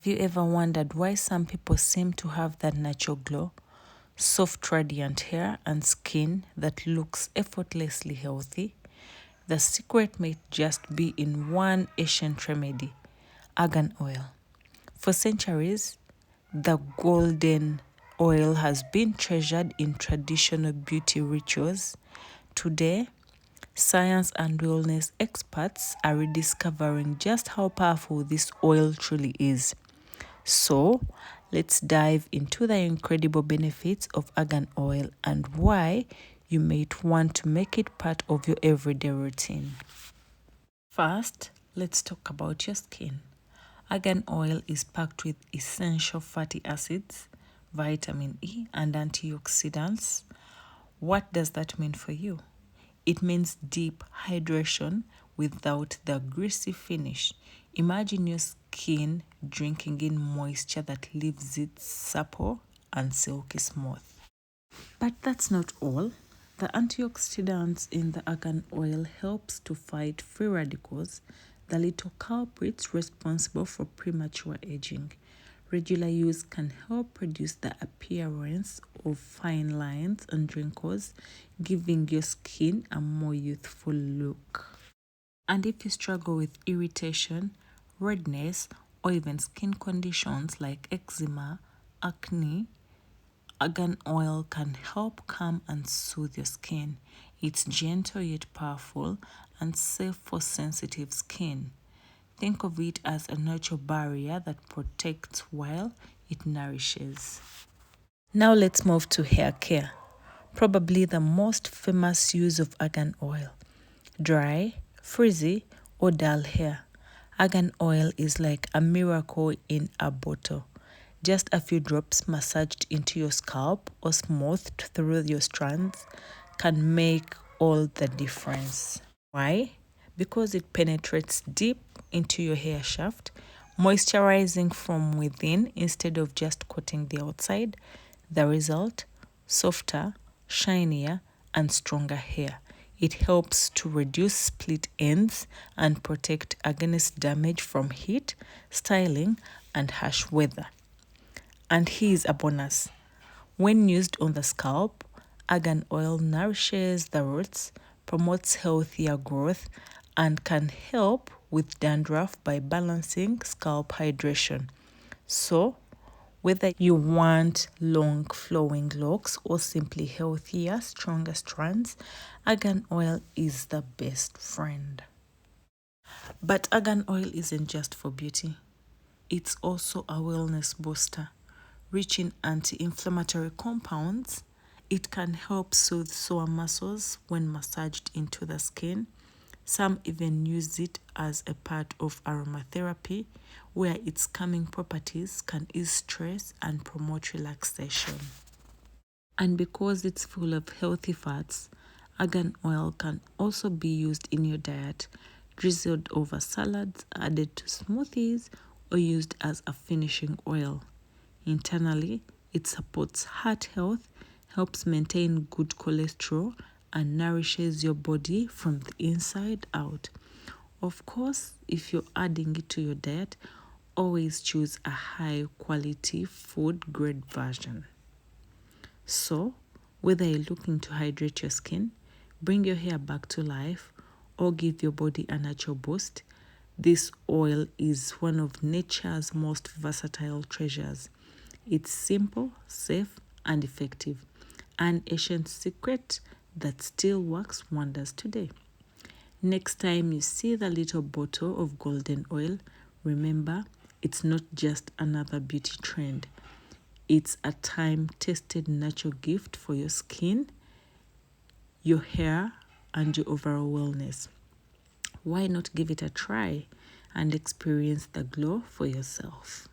Have you ever wondered why some people seem to have that natural glow, soft, radiant hair, and skin that looks effortlessly healthy? The secret may just be in one ancient remedy, argan oil. For centuries, the golden oil has been treasured in traditional beauty rituals. Today, science and wellness experts are rediscovering just how powerful this oil truly is. So, let's dive into the incredible benefits of argan oil and why you might want to make it part of your everyday routine. First, let's talk about your skin. Argan oil is packed with essential fatty acids, vitamin E, and antioxidants. What does that mean for you? It means deep hydration without the greasy finish. Imagine your skin drinking in moisture that leaves it supple and silky smooth. But that's not all. The antioxidants in the argan oil helps to fight free radicals, the little culprits responsible for premature aging. Regular use can help reduce the appearance of fine lines and wrinkles, giving your skin a more youthful look. And if you struggle with irritation, redness, or even skin conditions like eczema, acne, argan oil can help calm and soothe your skin. It's gentle yet powerful and safe for sensitive skin. Think of it as a natural barrier that protects while it nourishes. Now let's move to hair care. Probably the most famous use of argan oil. Dry, frizzy, or dull hair. Argan oil is like a miracle in a bottle. Just a few drops massaged into your scalp or smoothed through your strands can make all the difference. Why? Because it penetrates deep into your hair shaft, moisturizing from within instead of just coating the outside. The result? Softer, shinier, and stronger hair. It helps to reduce split ends and protect against damage from heat, styling, and harsh weather. And here's a bonus. When used on the scalp, argan oil nourishes the roots, promotes healthier growth, and can help with dandruff by balancing scalp hydration. So, whether you want long flowing locks or simply healthier, stronger strands, argan oil is the best friend. But argan oil isn't just for beauty. It's also a wellness booster. Rich in anti-inflammatory compounds, it can help soothe sore muscles when massaged into the skin. Some even use it as a part of aromatherapy, where its calming properties can ease stress and promote relaxation. And because it's full of healthy fats, argan oil can also be used in your diet, drizzled over salads, added to smoothies, or used as a finishing oil. Internally, it supports heart health, helps maintain good cholesterol, and nourishes your body from the inside out. Of course, if you're adding it to your diet, always choose a high quality food grade version. So, whether you're looking to hydrate your skin, bring your hair back to life, or give your body a natural boost, this oil is one of nature's most versatile treasures. It's simple, safe, and effective. An ancient secret that still works wonders today. Next time you see the little bottle of golden oil, remember it's not just another beauty trend. It's a time-tested natural gift for your skin, your hair, and your overall wellness. Why not give it a try and experience the glow for yourself?